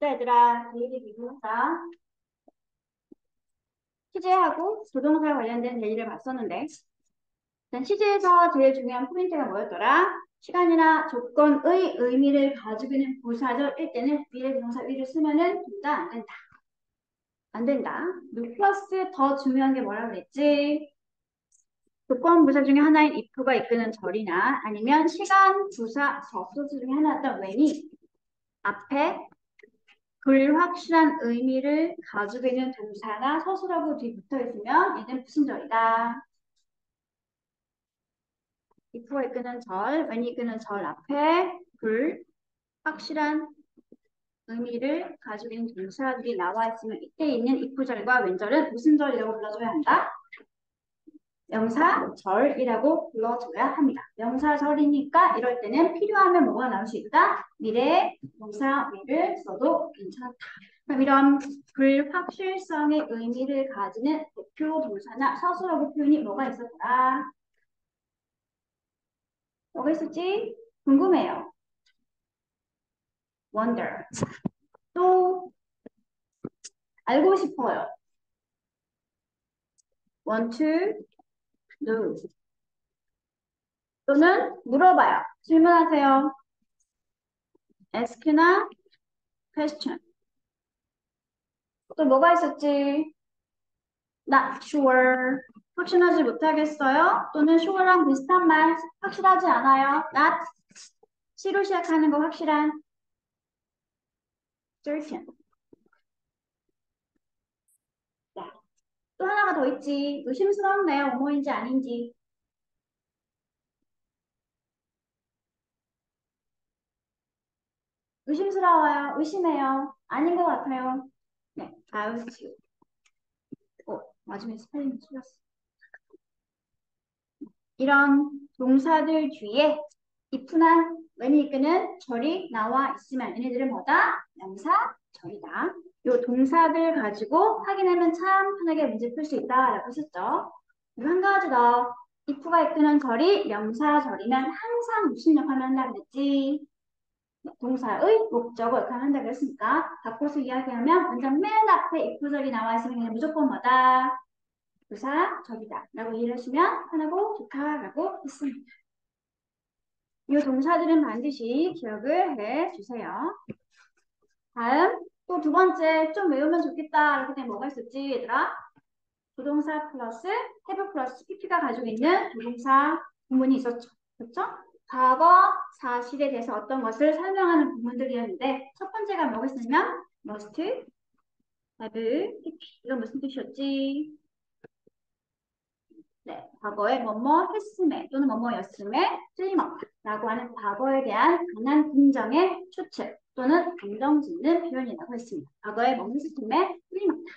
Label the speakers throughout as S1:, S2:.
S1: 자, 얘들아, 데일리 비교하자. 시제하고 조동사 관련된 데일리를 봤었는데, 일단 시제에서 제일 중요한 포인트가 뭐였더라? 시간이나 조건의 의미를 가지고 있는 부사절일 때는 미래 비동사 위를 쓰면은 된다, 안 된다. 안 된다. 플러스 더 중요한 게 뭐라 그랬지? 조건 부사 중에 하나인 if가 이끄는 절이나 아니면 시간 부사 접속사 중에 하나였던 when이 앞에 불확실한 의미를 가지고 있는 동사나 서술하고 뒤 붙어 있으면 얘는 무슨 절이다? if가 이끄는 절, when이 이끄는 절 앞에 불확실한 의미를 가지고 있는 동사들이 나와 있으면 이때 있는 if 절과 when 절은 무슨 절이라고 불러줘야 한다? 명사절이라고 불러줘야 합니다. 명사절이니까 이럴 때는 필요하면 뭐가 나올 수 있다? 미래 명사위를 써도 괜찮다. 그럼 이런 불확실성의 의미를 가지는 대표 동사나 서술어구 표현이 뭐가 있었더라? 뭐가 있었지? 궁금해요. wonder. 또 알고 싶어요. want to know. 또는 물어봐요. 질문하세요. ask나 question. 또 뭐가 있었지? Not sure. 확신하지 못하겠어요? 또는 sure랑 비슷한 말, 확실하지 않아요? Not, C로 시작하는 거 확실한, certain. 자, 또 하나가 더 있지. 의심스럽네요. 뭐인지 아닌지. 의심스러워요. 의심해요. 아닌 것 같아요. 네, doubt. 마지막에 스펠링 틀렸어. 이런 동사들 뒤에 if나 when이 이끄는 절이 나와 있으면 얘네들은 뭐다? 명사절이다. 요 동사들 가지고 확인하면 참 편하게 문제 풀 수 있다라고 했었죠. 그리고 한 가지 더. if가 이끄는 절이 명사절이면 항상 무슨 역할을 한다고 그랬지? 동사의 목적을 역할을 한다고 했으니까 바꿔서 이야기하면 완전 맨 앞에 if절이 나와 있으면 그냥 무조건 뭐다? 부사절이다 라고 이해를 하시면 편하고 좋다라고 했습니다. 이 동사들은 반드시 기억을 해주세요. 다음 또 두 번째 좀 외우면 좋겠다 이렇게 뭐가 있었지 얘들아? 조동사 플러스 have 플러스 pp가 가지고 있는 조동사 구문이 있었죠. 그렇죠? 과거 사실에 대해서 어떤 것을 설명하는 부분들이었는데 첫 번째가 뭐가 있었냐면 must, have, pp 이건 무슨 뜻이었지? 네, 과거에 뭐뭐 했음에 또는 뭐뭐였음에 틀림없다 라고 하는 과거에 대한 강한 긍정의 추측 또는 감정짓는 표현이라고 했습니다. 과거에 뭐뭐 했음에 틀림없다.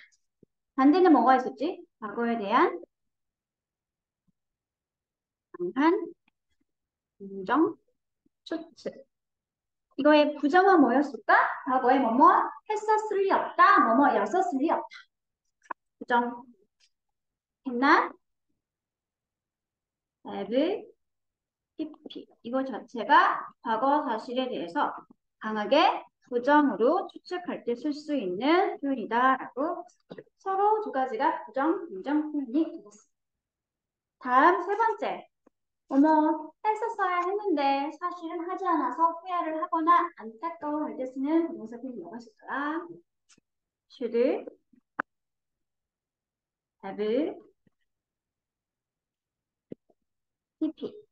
S1: 반대는 뭐가 있었지? 과거에 대한 강한 긍정 추측. 이거의 부정은 뭐였을까? 과거에 뭐뭐 했었을 리 없다, 뭐뭐였었을 리 없다. 부정 했나? have, pp. 이거 자체가 과거 사실에 대해서 강하게 부정으로 추측할 때 쓸 수 있는 표현이다라고 서로 두 가지가 부정, 긍정 표현이 되겠습니다. 다음 세 번째. 어머, 했었어야 했는데 사실은 하지 않아서 후회를 하거나 안타까워할 때 쓰는 동사 표현이 뭐가 있을까? should, have, pp.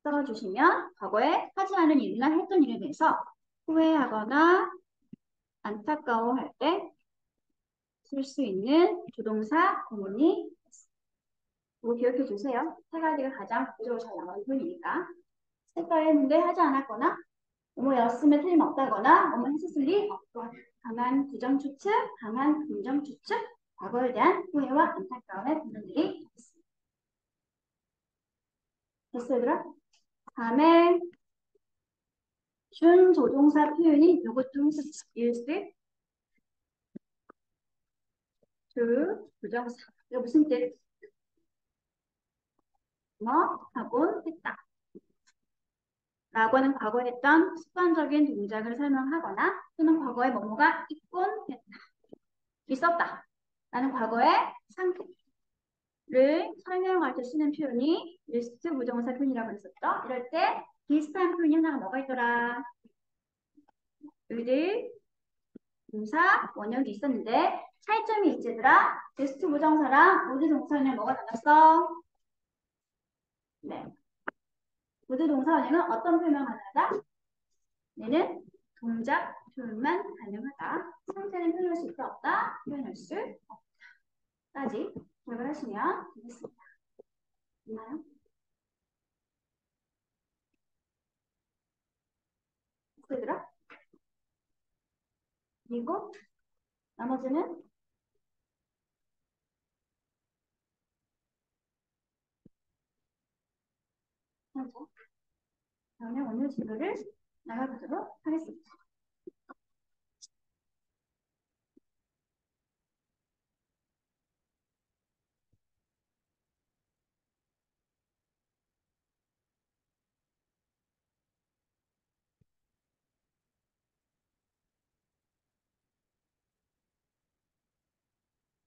S1: 써주시면 과거에 하지 않은 일이나 했던 일에 대해서 후회하거나 안타까워할 때 쓸 수 있는 조동사 구문이 이거 기억해 주세요. 세 가지가 가장 구조로 잘 나가는 표현이니까. 했어야 했는데 하지 않았거나 뭐였으면 틀림없다거나 뭐뭐 했었을 리 없거나 강한 부정 추측, 강한 긍정 추측, 과거에 대한 후회와 안타까움의 부분들이 있습니다. 됐어 얘들아? 다음에 준조동사 표현이 요것도 used to 부정사. 이거 무슨 뜻? 뭐 하곤 했다 라고 하는 과거에 했던 습관적인 동작을 설명하거나 또는 과거에 뭐뭐가 있곤 했다. 있었다. 라는 과거의 상태를 설명할 때 쓰는 표현이 리스트 부정사 표현이라고 했었죠. 이럴 때 비슷한 표현이 하나가 뭐가 있더라. 여기들 동사 원형이 있었는데 차이점이 있지 얘들아. 리스트 부정사랑 모두 동사는 뭐가 달랐어? 네. 모두 동사 원형은 어떤 표현만 가능하다? 얘는 동작 표현만 가능하다. 상태는 표현할 수 있다 없다? 표현할 수 없다까지 기억을 하시면 되겠습니다. 있나요? 얘들아? 그리고 나머지는 현재. 다음에 오늘 진도를 나가보도록 하겠습니다.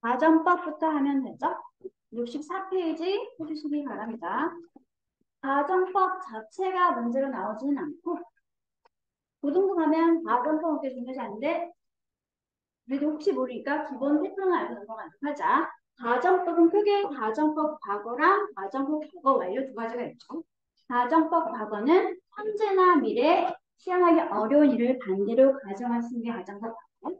S1: 가정법부터 하면 되죠? 64페이지 해주시기 바랍니다. 가정법 자체가 문제로 나오지는 않고 고등부 가면 가정법 꽤 중요하지 않은데 우리도 혹시 모르니까 기본 패턴을 알고 넘어가도록 하자. 가정법은 크게 가정법 과거랑 가정법 과거 완료 두 가지가 있죠. 가정법 과거는 현재나 미래 시행하기 어려운 일을 반대로 가정할 수 있는 게 가정법 과거.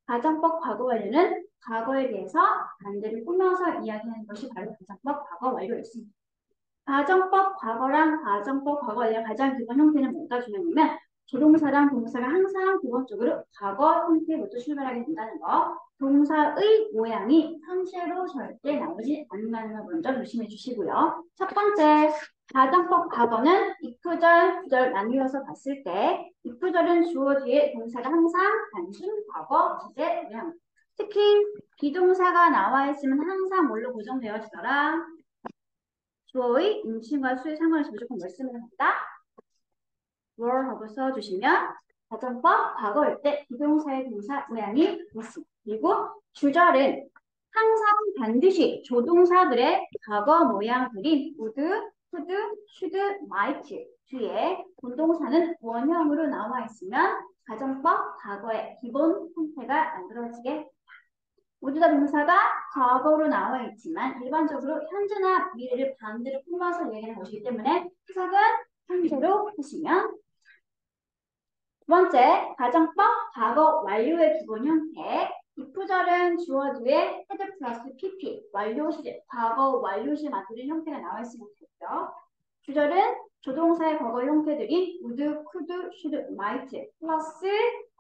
S1: 가정법 과거 완료는 과거에 대해서 반대로 꾸며서 이야기하는 것이 바로 가정법 과거 완료였습니다. 가정법 과거랑 가정법 과거 완료의 가장 기본 형태는 뭐가 중요하냐면 조동사랑 동사가 항상 기본적으로 과거 형태부터 출발하게 된다는 거. 동사의 모양이 현재로 절대 나오지 않는다는 걸 먼저 조심해 주시고요. 첫 번째, 가정법 과거는 if절, 부절 나누어서 봤을 때 if절은 주어 뒤에 동사가 항상 단순 과거 시제 모양. 특히 비동사가 나와 있으면 항상 뭘로 고정되어지더라? 주어의 인칭과 수의 상관에서 무조건 뭘 쓰면 된다? were 하고 써주시면 가정법 과거일 때 비동사의 동사 모양이 있습니다. 그리고 주절은 항상 반드시 조동사들의 과거 모양들이 would, could, should, might 뒤에 본동사는 원형으로 나와 있으면 가정법 과거의 기본 형태가 만들어지게 모두 다 동사가 과거로 나와 있지만 일반적으로 현재나 미래를 반대로 꾸며서 얘기하는 것이기 때문에 해석은 현재로 하시면 두 번째, 가정법 과거 완료의 기본 형태 if절은 주어 뒤에 헤드 플러스 pp 완료시 과거 완료시 만드는 형태가 나와 있으면 되고요. 주절은 조동사의 과거 형태들이 would, could, should, might 플러스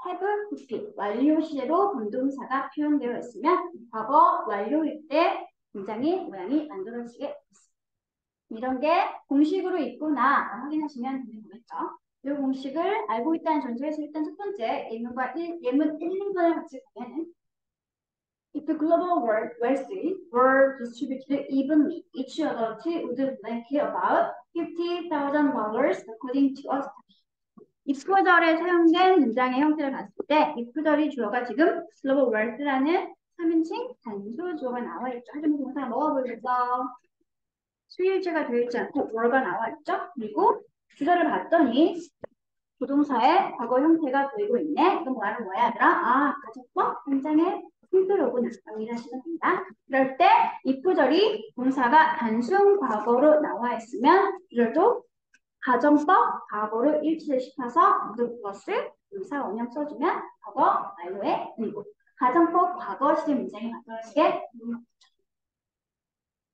S1: have, pp 완료 시제로 본동사가 표현되어 있으면 과거 완료일 때 굉장히 모양이 만들어지게 있습니다. 이런 게 공식으로 있구나 확인하시면 되는 거겠죠. 이 공식을 알고 있다는 전제에서 일단 첫 번째 예문과 예문 1, 2번을 같이 보면은 If the global wealth were distributed evenly, each adult would make about $50,000 according to a study. if절에 사용된 문장의 형태를 봤을 때 if절이 주어가 지금 global wealth라는 3인칭 단수 주어가 나와 있죠. 하지만 동사가 뭐가 보이겠어? 수일제가 되어 있지 않고 were가 나와 있죠. 그리고 주절을 봤더니 조동사의 과거 형태가 보이고 있네. 이건 말은 뭐야, 얘들아? 아, 가정법 문장의 힌트로구나. 라고 이해하시면 됩니다. 그럴 때 if절이 동사가 단순 과거로 나와 있으면 주절도 가정법 과거로 일치를 시켜서 모두 플러스 동사 원형 써주면 과거 완료의 의무. 가정법 과거 시제 문장이 만들어지게 됩니다.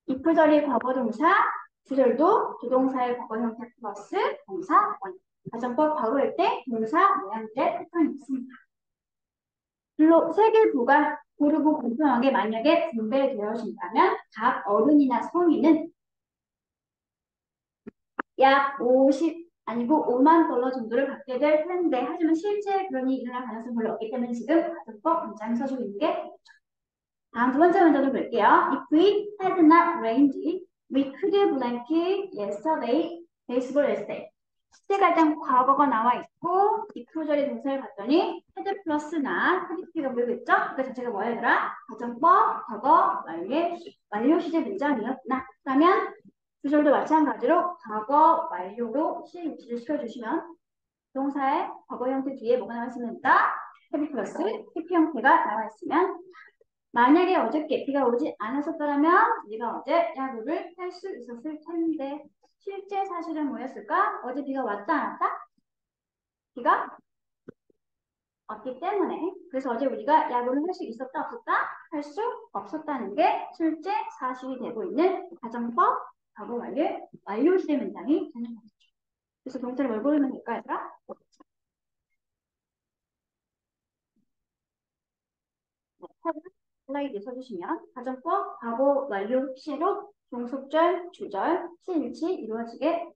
S1: if절이 과거 동사, 주절도 조동사의 과거 형태 플러스 동사 원형. 가정법 과거일 때 동사 모양들의 패턴이 있습니다. 물론 세개 부가 고르고 공평하게 만약에 분배되어진다면 각 어른이나 성인은 약 50 아니고 5만 달러 정도를 받게 될 텐데 하지만 실제 그런 일이 일어날 가능성이 별로 없기 때문에 지금 가정법 문장 써주고 있는 게 되겠죠. 다음 두 번째 문장을 볼게요. If we had not rained, we could blanket yesterday, baseball yesterday. 시제가 일단 과거가 나와 있고 이프절의 동사를 봤더니 헤드 플러스 나 헤드피가 보이고 있죠? 그 자체가 뭐야 얘들아? 가정법, 과거, 완료 시제 문장이었구나. 그러면 구절도 마찬가지로 과거 완료로 시제 위치를 시켜주시면 동사의 과거 형태 뒤에 뭐가 나와 있으면 된다? 헤드 플러스 PP 형태가 나와 있으면 만약에 어저께 비가 오지 않았었더라면 우리가 어제 야구를 할 수 있었을 텐데 실제 사실은 뭐였을까? 어제 비가 왔다 안 왔다? 비가 왔기 때문에 그래서 어제 우리가 야구를 할 수 있었다 없었다? 할 수 없었다는 게 실제 사실이 되고 있는 가정법 과거 완료 시제 문장이 되는 거죠. 그래서 동사를 뭘 고르면 될까 얘들아? 네, 슬라이드 써주시면 가정법 과거 완료 시제로 종속절, 주절, 시일치 이루어지게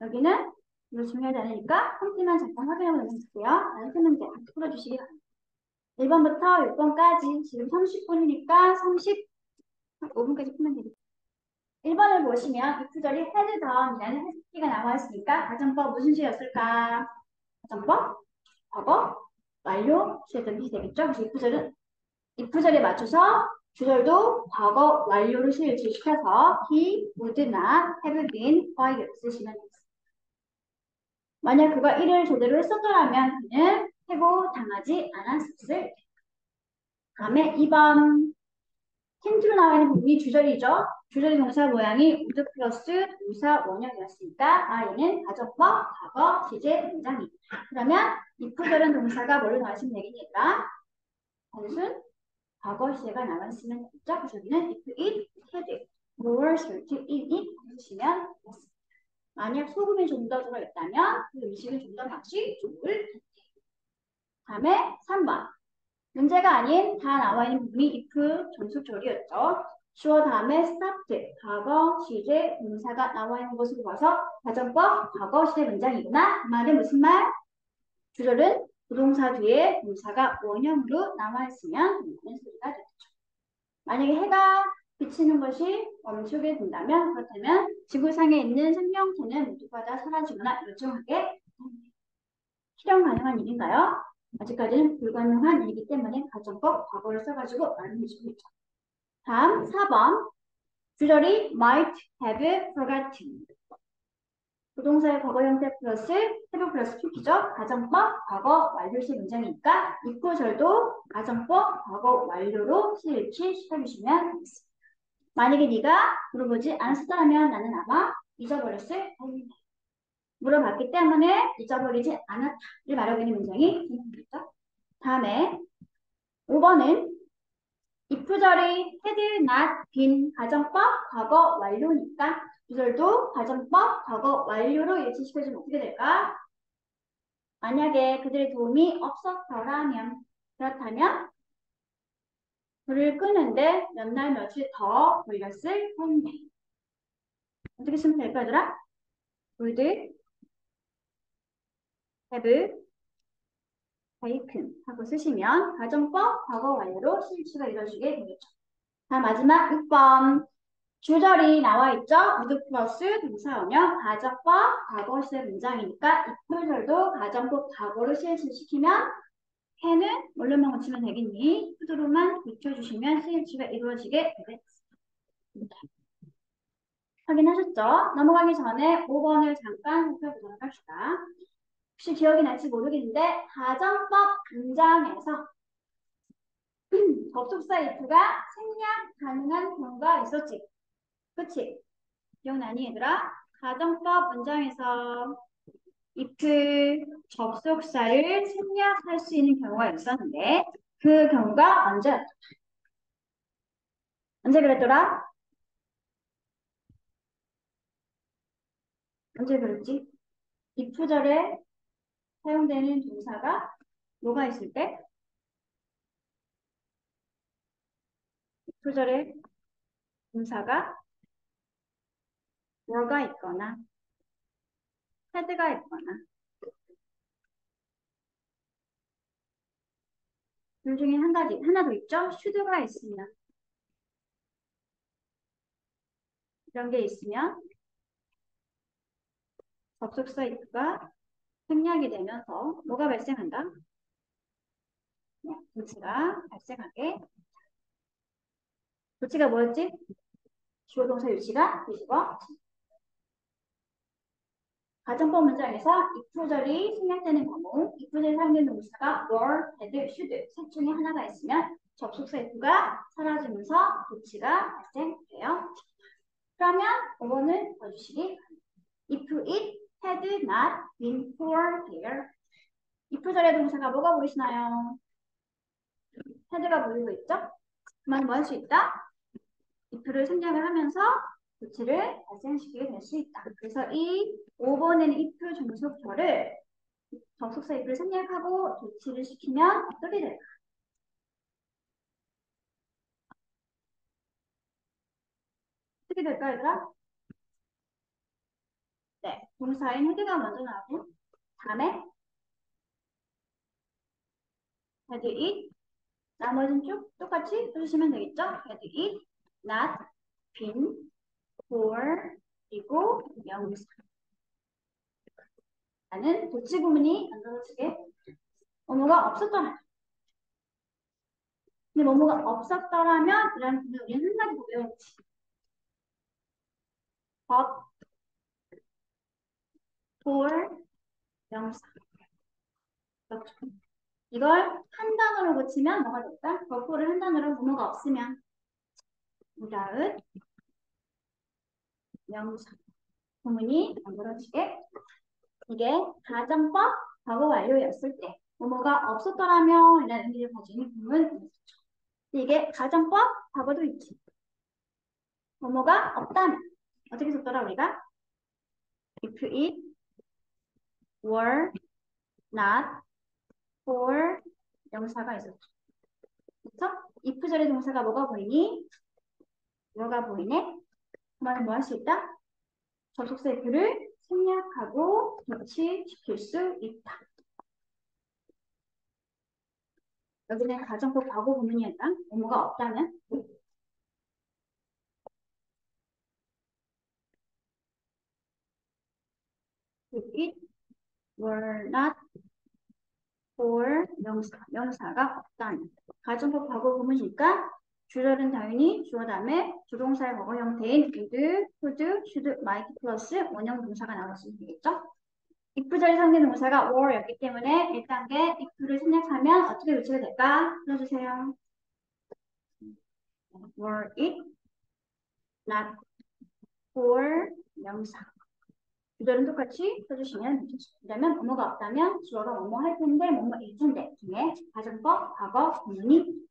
S1: 여기는 이거 중요하지 않으니까 홈티만 잠깐 확인하고 넘어갈게요. 나한테 문제 풀어주시기 바랍니다. 1번부터 6번까지 지금 30분이니까 35분까지 풀면 되겠죠. 1번을 보시면 이 구절이 헤드 다음이라는 해석기가 나와 있으니까 가정법 무슨 시였을까? 가정법, 과거, 완료 시였던 뜻이 되겠죠. 그래서 이 구절에 맞춰서 주절도 과거 완료로 시켜서 he would not have been fired 쓰시면 됩니다. 만약 그가 일을 제대로 했었더라면 그는 해고당하지 않았을. 다음에 2번 힌트로 나와 있는 부분이 주절이죠. 주절의 동사 모양이 would 플러스 동사 원형이었으니까 얘는 가정법, 과거, 시제, 문장이. 그러면 if 절은 동사가 뭘로 나와 있으면 되겠니까? 단순 과거 시제가 나와 있으면 되겠죠. 그래서 여기는 if it had more certain in it 해주시면 되겠습니다. 만약 소금이 좀 더 들어있다면 그 음식은 좀 더 맛이 좋을 텐데. 다음에 3번. 문제가 아닌 다 나와 있는 부분이 if 전속절이었죠. 주어 다음에 stopped, 과거, 시제, 동사가 나와 있는 것으로 봐서 가정법, 과거, 시제 문장이구나. 그 말은 무슨 말? 주절은 부동사 뒤에 동사가 원형으로 나와 있으면 된다는 소리가 되겠죠. 만약에 해가 비치는 것이 멈추게 된다면 그렇다면 지구상에 있는 생명체는 모두가 다 사라지거나 일정하게 실현 가능한 일인가요? 아직까지는 불가능한 일이기 때문에 가정법 과거를 써가지고 말해주고 있죠. 다음 4번 주절이 might have forgotten 부동사의 과거 형태 플러스 have 플러스 촉이죠. 가정법 과거 완료시 문장이니까 이 구절도 가정법 과거 완료로 실일치 시켜주시면 되겠습니다. 만약에 네가 물어보지 않았었다면 나는 아마 잊어버렸을 텐데 물어봤기 때문에 잊어버리지 않았다를 말하고 있는 문장이 되겠죠. 다음에 5번은 if절이 had not been 가정법 과거 완료니까 구절도 가정법 과거 완료로 일치시켜주면 어떻게 될까? 만약에 그들의 도움이 없었더라면 그렇다면 불을 끄는데 몇 날 며칠 더 걸렸을 텐데 어떻게 쓰면 될까 얘들아? would have taken 하고 쓰시면 가정법 과거 완료로 실추가 이루어지게 되겠죠. 자 마지막 6번 주절이 나와 있죠. would 플러스 동사원형 가정법 과거 시제 문장이니까 이 구절도 가정법 과거로 실시키면 해는 뭘로만 고치면 되겠니? 푸드로만 고쳐주시면 실추가 이루어지게 되겠습니다. 확인하셨죠? 넘어가기 전에 5번을 잠깐 살펴보도록 합시다. 혹시 기억이 날지 모르겠는데 가정법 문장에서 접속사 if가 생략 가능한 경우가 있었지. 그치? 기억나니 얘들아? 가정법 문장에서 if 접속사를 생략할 수 있는 경우가 있었는데 그 경우가 언제 그랬더라? 언제 그랬지? if절에 사용되는 동사가 뭐가 있을 때? if절에 동사가 were가 있거나 had가 있거나 둘 중에 한 가지 하나 더 있죠? should가 있으면 이런 게 있으면 접속사 if가 생략이 되면서 뭐가 발생한다? 도치가 발생하게. 도치가 뭐였지? 주어 동사 유치가 뒤집어. 가정법 문장에서 if절이 생략되는 경우 if절이 사용된 동사가 were, had, should 셋 중에 하나가 있으면 접속사 if가 사라지면서 도치가 발생돼요. 그러면 5번을 봐주시기 바랍니다. If it had not been for their if절의 동사가 뭐가 보이시나요? had가 보이고 있죠? 그만 뭐 할 수 있다? if를 생략을 하면서 도치를 발생시키게 될 수 있다. 그래서 이 5번에는 if 종속절을 접속사 if를 생략하고 도치를 시키면 어떻게 될까? 어떻게 될까, 얘들아? 네, 동사인 헤드가 먼저 나오고 다음에 had it 나머지는 쭉 똑같이 해주시면 되겠죠? had it not been for 그리고 명사 라는 도치 구문이 만들어지게 뭐뭐가 없었더라. 근데 뭐뭐가 없었더라면 이런 구문 우리는 한 가지 더 외웠지. but for 명사 그렇죠. 이걸 한 단어로 고치면 뭐가 될까? but for를 한 단어로 뭐뭐가 없으면 without 명사 구문이 만들어지게 이게 가정법 과거 완료였을 때 뭐뭐가 없었더라면 이라는 의미를 가지는 구문이죠. 이게 가정법 과거도 있지. 뭐뭐가 없다면 어떻게 썼더라 우리가? If it were not for 명사가 있었죠. 그쵸? if절의 동사가 뭐가 보이니? 뭐가 보이네? 그 말은 뭐 할 수 있다? 접속사 if를 생략하고 도치시킬 수 있다. 여기는 가정법 과거 구문이었다. 뭐뭐가 없다면 If it were not for 명사가 없다면 가정법 과거 구문이니까 주절은 당연히 주어 다음에 주동사의 과거 형태인 would, could, should, might 플러스 원형 동사가 나왔으면 되겠죠? if 절이 상대 동사가 were였기 때문에 1단계 if를 생략하면 어떻게 조치가 될까? 풀어주세요. were it not for 명사 주절은 똑같이 써주시면 되죠. 그러면 뭐뭐가 없다면 주어가 뭐뭐 할 텐데 뭐뭐일 텐데 중에 가정법 과거 구문이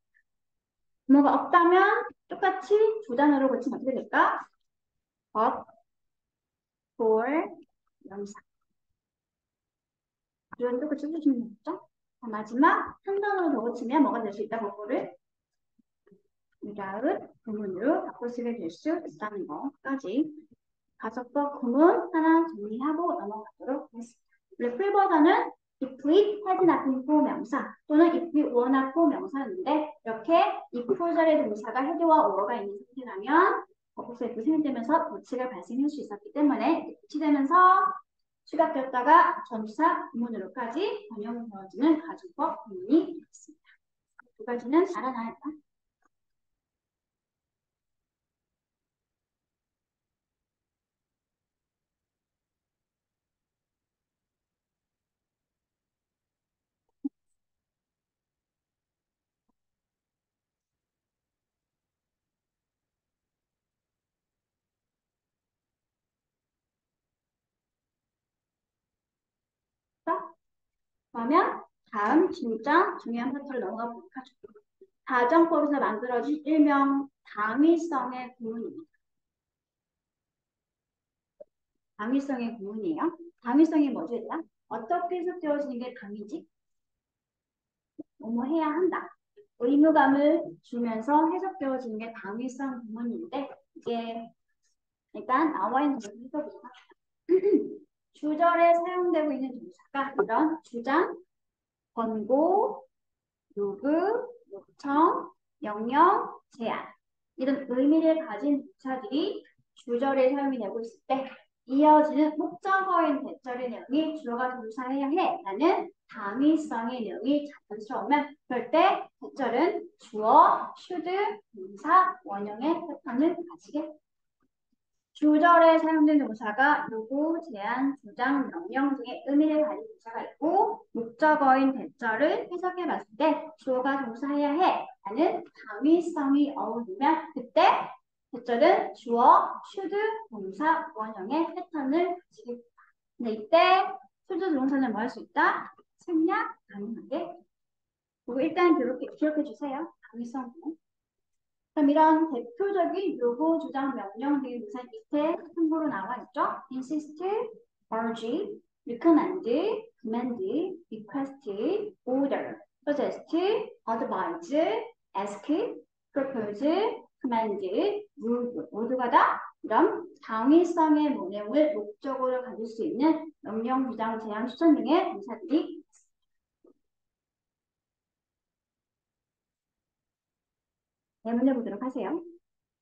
S1: 뭐가 없다면 똑같이 두 단어로 고치면 어떻게 될까? but, for, 명사. 이런 똑같이 해주시면 되겠죠? 마지막 한 단어로 더 고치면 뭐가 될 수 있다? 그거를 without 구문으로 바꿔 쓰게 될 수 있다는 거까지 가정법 구문 하나 정리하고 넘어가도록 하겠습니다. 우리 풀 버전은 if it had not been for 명사 또는 if it were not for 명사인데 이렇게 if 절의 동사가 had와 were가 있는 상태라면 접속사 if 생략되면서 도치가 발생할 수 있었기 때문에 도치되면서 추가되었다가 전치사 구문으로까지 번역이 되어지는 가정법 구문이 있습니다. 두 가지는 알아놔야 한다. 그러면 다음 진짜 중요한 파트로 넘어가 보도록 하죠. 가정법에서 만들어진 일명 당위성의 구문입니다. 당위성의 구문이에요. 당위성이 뭐지, 얘들아? 어떻게 해석되어지는 게 당위지? 뭐뭐 해야 한다. 의무감을 주면서 해석되어지는 게 당위성 구문인데 이게 일단 나와 있는 것을 해석해보도록 합시다. 주절에 사용되고 있는 동사가 이런 주장, 권고, 요구, 요청, 명령, 제안 이런 의미를 가진 동사들이 주절에 사용이 되고 있을 때 이어지는 목적어인 대절의 내용이 주어가 동사해야 해. 라는 당위성의 내용이 자연스러우면 그럴 때 대절은 주어, should, 동사, 원형의 패턴을 가지게. 주절에 사용된 동사가 요구, 제한, 주장, 명령 등의 의미를 가진 동사가 있고 목적어인 대절을 해석해 봤을 때 주어가 동사해야 해 라는 당위성이 어울리면 그때 대절은 주어, should, 동사, 원형의 패턴을 가지게 됩니다. 근데 이때 should 동사는 뭐 할 수 있다? 생략 가능하게. 그리고 일단 기억해 주세요. 당위성은. 그럼 이런 대표적인 요구, 주장, 명령 등의 동사 밑에 참고로 나와 있죠. insist, urge, recommend, command, request, order, suggest, advise, ask, propose, command, 모두가 다 이런 당위성의 내용을 목적으로 가질 수 있는 명령, 주장, 제한, 추천 등의 동사들이 내문해 보도록 하세요.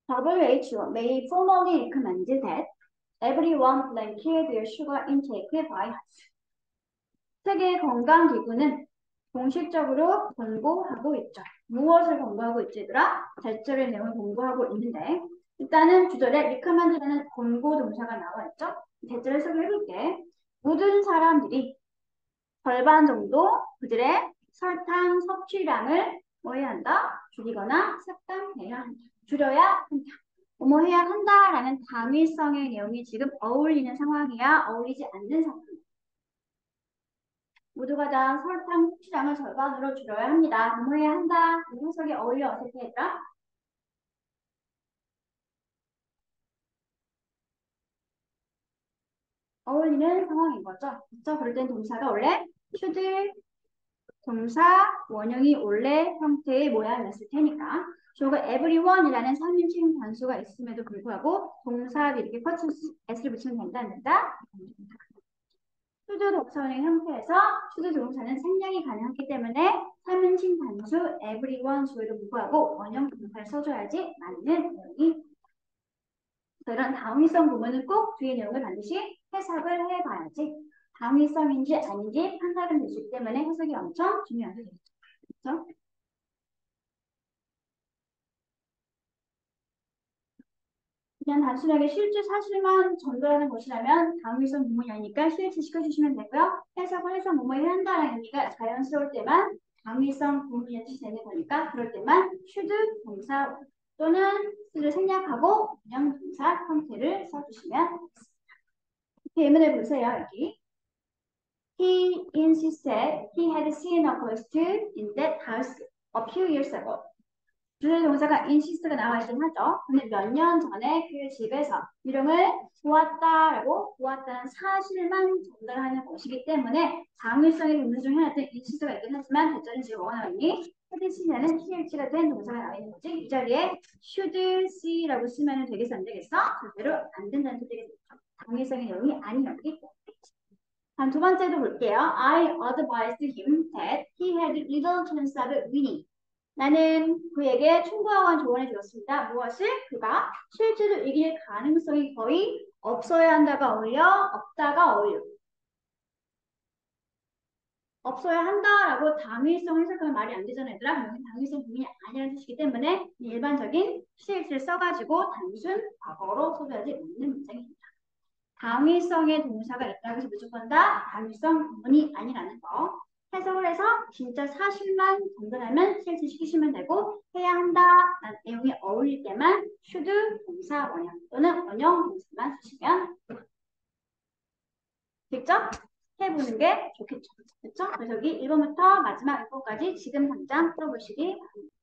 S1: WHO may formally recommend that everyone limit their sugar intake by half. 세계 건강기구는 공식적으로 권고하고 있죠. 무엇을 권고하고 있지, 얘들아? 대절의 내용을 권고하고 있는데 일단은 주절에 recommend라는 권고 동사가 나와 있죠. 대절 해석을 해볼게. 모든 사람들이 절반 정도 그들의 설탕 섭취량을 뭐 해야 한다? 줄이거나 삭감해야 한다. 줄여야 한다. 뭐 해야 한다라는 당위성의 내용이 지금 어울리는 상황이야? 어울리지 않는 상황이야? 모두가 다 설탕 섭취량을 절반으로 줄여야 합니다. 뭐 해야 한다? 이 해석이 어울려 어떻게 했더라? 어울리는 상황인 거죠. 그렇죠? 그럴 땐 동사가 원래 should 동사 원형이 원래 형태의 모양이었을 테니까 주어가 everyone이라는 3인칭 단수가 있음에도 불구하고 동사를 이렇게 거쳐 s를 붙이면 된다 안 된다? should 동사원의 형태에서 should 동사는 생략이 가능하기 때문에 3인칭 단수 everyone 주어에도 불구하고 원형 동사를 써줘야지 맞는 내용이 이런 당위성 부분은 꼭 뒤의 내용을 반드시 해석을 해봐야지 당위성인지 아닌지 판단은 될 수 있기 때문에 해석이 엄청 중요하게 되죠. 그렇죠? 그냥 단순하게 실제 사실만 전달하는 것이라면 당위성 부분이 아니니까 실제 시켜주시면 되고요. 해석을 해서 뭐뭐 해야 한다는 의미가 자연스러울 때만 당위성 부분이 되는 거니까 그럴 때만 should 동사 또는 를 생략하고 그냥 동사 형태를 써주시면 되겠습니다. 예문을 보세요. 여기. He insisted he had seen a ghost in that house a few years ago. 주의 동사가 insist가 나와 있긴 하죠. 근데 몇 년 전에 그 집에서 이름을 보았다는 사실만 전달하는 것이기 때문에 당위성의 동사 중에 하나는 insist가 있긴 하지만 대절은 지금 뭐가 나와 있니? had seen에는 sh가 된 동사가 나와 있는 거지. 이 자리에 should see라고 쓰면 되겠어 안 되겠어? 절대로 안 된다는 소리가 되겠죠. 당위성의 내용이 아니었기 때문에. 다음 두 번째도 볼게요. I advised him that he had little chance of winning. 나는 그에게 충고하고 조언해 주었습니다. 무엇을? 그가 실제로 이길 가능성이 거의 없어야 한다가 어울려, 없다가 어울려. 없어야 한다라고 당위성 해석하면 말이 안 되잖아요. 얘들아. 여기 당위성 부분이 아니라는 뜻이기 때문에 일반적인 실을 써가지고 단순 과거로 써줘야지 맞는 문장입니다. 당위성의 동사가 있다고 해서 무조건 다 당위성 부분이 아니라는 거. 해석을 해서 진짜 사실만 전달하면 실시키시면 되고 해야 한다라는 내용이 어울릴 때만 should 동사 원형 또는 원형 동사만 쓰시면 직접 해보는 게 좋겠죠. 그렇죠? 그래서 여기 1번부터 마지막 6번까지 지금 당장 풀어보시기 바랍니다.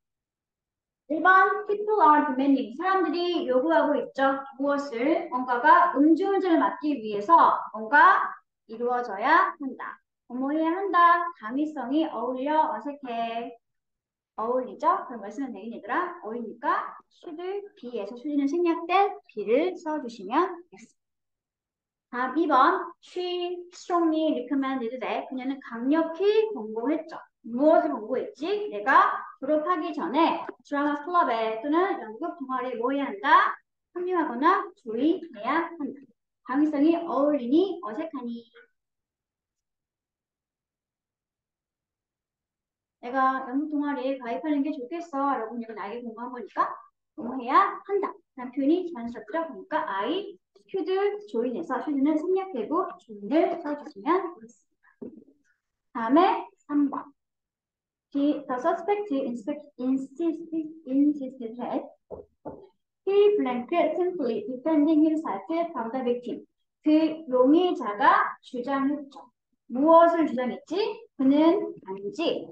S1: 1번 people are demanding. 사람들이 요구하고 있죠. 무엇을? 뭔가가 음주운전을 막기 위해서 뭔가 이루어져야 한다. 뭐뭐 해야 한다. 당위성이 어울려 어색해. 어울리죠? 그럼 뭘 쓰면 되긴 얘들아? 어울리니까 should be에서 should는 생략된 be를 써주시면 되겠습니다. 다음 2번 She strongly recommended that 그녀는 강력히 권고했죠. 무엇을 권고했지? 내가 졸업하기 전에 드라마 클럽에 또는 연극 동아리에 뭐 해야 한다? 참여하거나 조인해야 한다. 당위성이 어울리니 어색하니. 내가 연극 동아리에 가입하는 게 좋겠어. 여러분 이거 나에게 공부한 거니까 뭐해야 한다. 라는 표현이 자연스럽죠. 그러니까 I should join에서 should는 생략되고 join을 써주시면 되겠습니다. 다음에 3번. The suspect insisted that he blank simply defending himself from the victim. 그 용의자가 주장했죠. 무엇을 주장했지? 그는 단지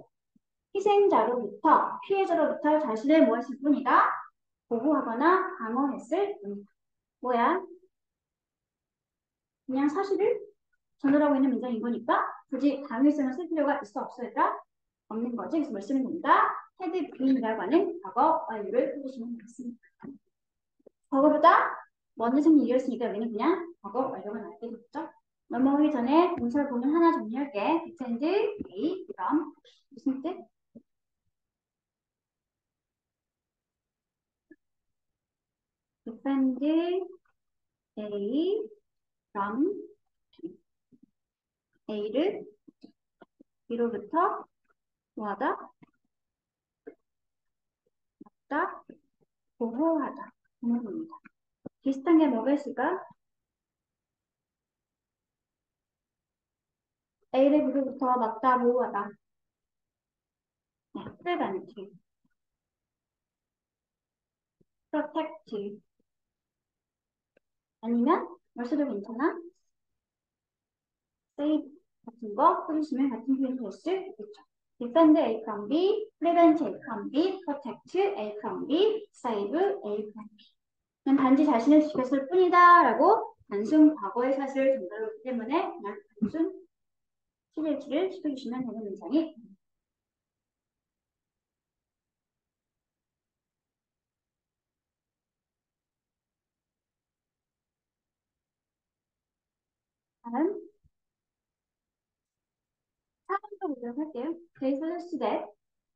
S1: 희생자로부터 피해자로부터 자신을 무엇일 뿐이다 보호하거나 방어했을 뿐이다. 뭐야? 그냥 사실을 전달하고 있는 문장인 거니까 굳이 당위성을 쓸 필요가 있어 없어야 없는 거지. 그래서 뭘 쓰면 됩니다. had been이라고 하는 과거 완료를 해주시면 되겠습니다. 과거보다 먼저 생긴 일이었으니까 여기는 그냥 과거 완료가 나와야 되겠죠. 넘어가기 전에 동사를 보면 하나 정리할게. defend A from 무슨 뜻? defend A from A를 B로부터 뭐하다? 막다, 보호하다. 보호입니다. 비슷한 게 뭐가 있을까? A를 B로부터 막다, 보호하다. 네, prevent, protect. 아니면 뭘 써도 괜찮아? save 같은 거 써주시면 같은 표현이 될 수 있겠죠. defend A from B, prevent A from B, protect A from B, save A from B. 그냥 단지 자신을 지켰을 뿐이다 라고 단순 과거의 사실을 전달하기 때문에 그냥 단순 시제치를 시켜주시면 되는 문장이 다음 4번부터 보도록 할게요. They suggested that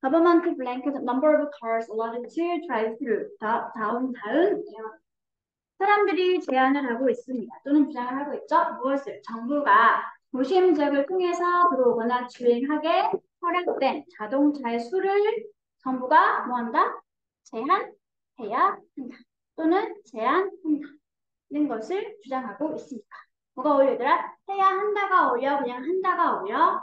S1: government blanket number of cars allowed to drive through 다운 사람들이 제안을 하고 있습니다. 또는 주장을 하고 있죠. 무엇을? 정부가 도심 지역을 통해서 들어오거나 주행하게 허락된 자동차의 수를 정부가 뭐한다? 제한해야 한다. 또는 제한한다는 것을 주장하고 있습니다. 뭐가 어울리더라? 해야 한다가 어울려? 그냥 한다가 어울려?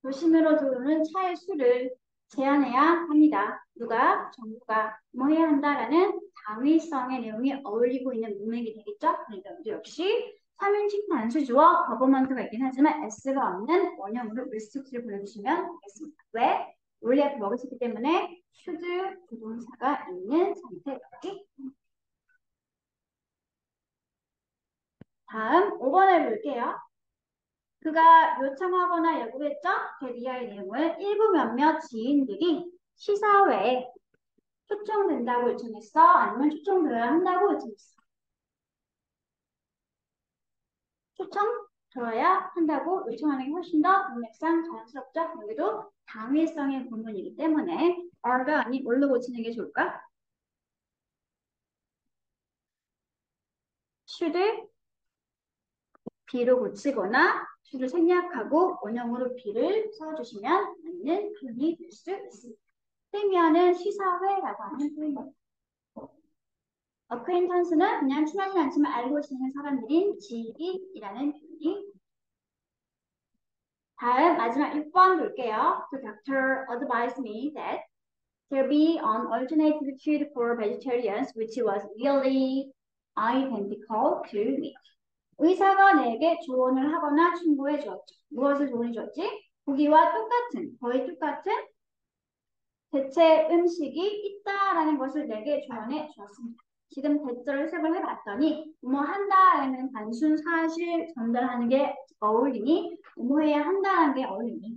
S1: 도심으로 들어오는 차의 수를 제한해야 합니다. 누가? 정부가 뭐 해야 한다라는 당위성의 내용이 어울리고 있는 문맥이 되겠죠? 그러니까 역시 3인칭 단수주어 버버먼트가 있긴 하지만 s가 없는 원형으로 리스트를 보내주시면 되겠습니다. 왜? 원래 앞에 먹었기 때문에 should 부동사가 있는 상태였기. 다음 5번을 볼게요. 그가 요청하거나 요구했죠? 그 이하의 내용을 일부 몇몇 지인들이 시사회에 초청된다고 요청했어? 아니면 초청들어야 한다고 요청했어? 초청 들어야 한다고 요청하는 게 훨씬 더 문맥상 자연스럽죠? 여기도 당위성의 구문이기 때문에 are가 아닌 뭘로 고치는 게 좋을까? should be로 고치거나 should를 생략하고 원형으로 be를 써주시면 맞는 표현이 될 수 있습니다. 프리미어는 시사회라고 하는 표현입니다. acquaintance는 그냥 친하지 않지만 알고 지내는 사람들인 지인이라는 표현이. 다음 마지막 6번 볼게요. The doctor advised me that there be an alternative food for vegetarians which was really identical to meat. 의사가 내게 조언을 하거나 충고해 주었죠. 무엇을 조언해 주었지? 고기와 똑같은, 거의 똑같은 대체 음식이 있다라는 것을 내게 조언해 주었습니다. 지금 대절을 해석을 해봤더니 뭐 한다라는 단순 사실 전달하는 게 어울리니 뭐 해야 한다라는 게 어울리니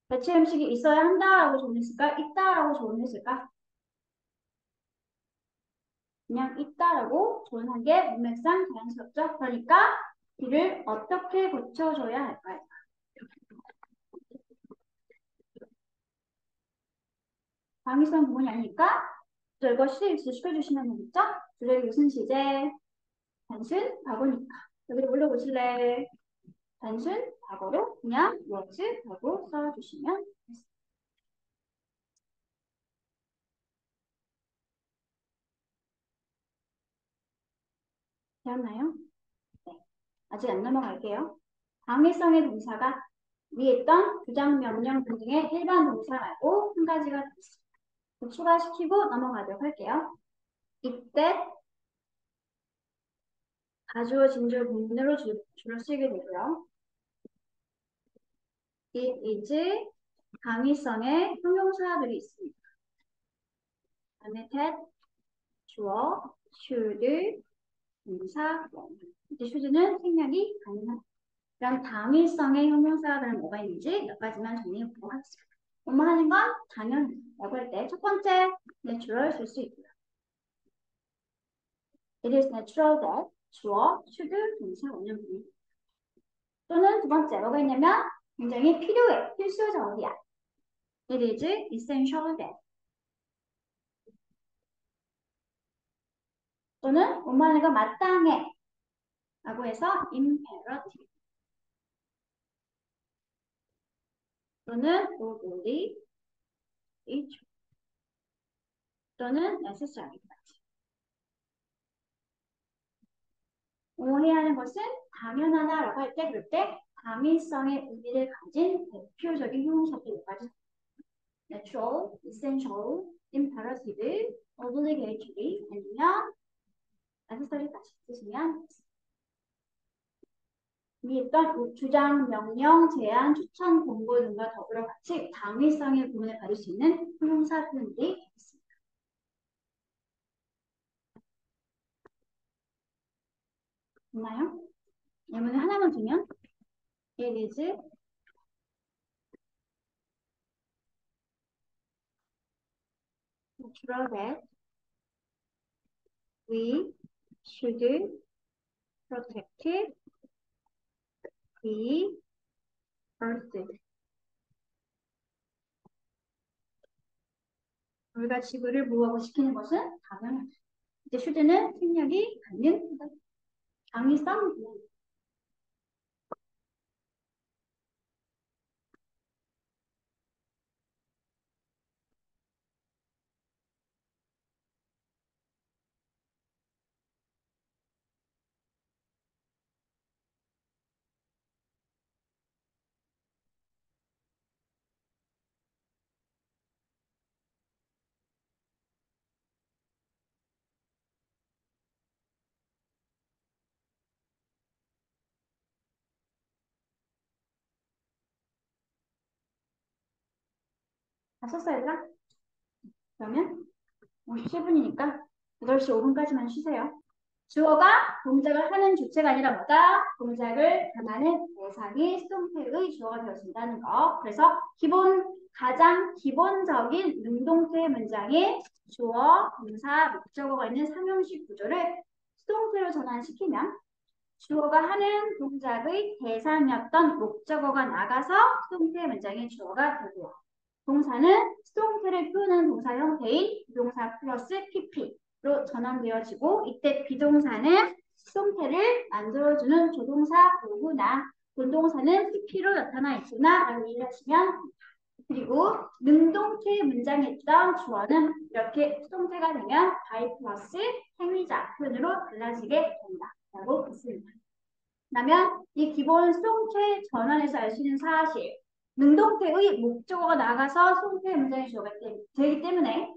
S1: 대체 음식이 있어야 한다라고 조언했을까? 있다라고 조언했을까? 그냥 있다라고 조언한 게 문맥상 자연스럽죠? 그러니까 이를 어떻게 고쳐줘야 할까요? 당위성 부분이 아니니까 이거 시제 시켜주시면 되겠죠? 주제가 무슨 시제? 단순 과거니까. 여기로 올려보실래? 단순 과거로 그냥 was 하고 써주시면 됐습니다. 되었나요? 네. 아직 안 넘어갈게요. 당위성의 동사가 위에 있던 주장, 명령 등등의 일반 동사 말고 한 가지가 더 있습니다. 추가시키고 넘어가도록 할게요. 이때 가주어 진주어 분문으로 주로 쓰게 되고요. It is 당위성의 형용사들이 있습니다. 그다음에 that, 주어, should, 동사, 이제 should는 생략이 가능합니다. 그럼 당위성의 형용사들은 뭐가 있는지 몇 가지만 정리해보도록 하겠습니다. 뭐뭐 하는 건 당연하다고 할 때 첫 번째, natural 쓸 수 있고요. It is natural that 주어, should, 동사, 원형입니다. 또는 두 번째 뭐가 있냐면 굉장히 필요해, 필수적이야. It is essential that 또는 뭐뭐 하는 건 마땅해 라고 해서 imperative 또는 totally 또는 necessary. 해야 하는 것은 당연하다라고 할 때 그럴 때 당위성의 의미를 가진 대표적인 형용사들 몇 가지. natural, essential, imperative, obligatory, 아니면 necessary까지 쓰시면 이 있던 주장, 명령, 제안, 추천, 공고 등과 더불어 같이 당위성의 구분을 가질 수 있는 형용사 표현들이 있습니다. 있나요? 예문을 하나만 두면 it is natural that we should protect the earth. 우리가 지구를 보호하고 지키는 것은 당연하다. 이제 should는 생략이 가능하다. 당위성 다 썼어요, 얘들아? 그러면 57분이니까 8시 5분까지만 쉬세요. 주어가 동작을 하는 주체가 아니라 뭐다? 동작을 당하는 대상이 수동태의 주어가 되어진다는 거. 그래서 가장 기본적인 능동태 문장인 주어, 동사, 목적어가 있는 삼형식 구조를 수동태로 전환시키면 주어가 하는 동작의 대상이었던 목적어가 나가서 수동태 문장인 주어가 되고요. 동사는 수동태를 표현하는 동사 형태인 비동사 플러스 pp로 전환되어지고 이때 비동사는 수동태를 만들어주는 조동사 보구나 본동사는 pp로 나타나 있구나 라고 이해하시면 그리고 능동태 문장에 있던 주어는 이렇게 수동태가 되면 by 플러스 행위자 표현으로 달라지게 된다 라고 했습니다. 그러면 이 기본 수동태 전환에서 알 수 있는 사실 능동태의 목적어가 나가서 수동태 문장이 주어가 되기 때문에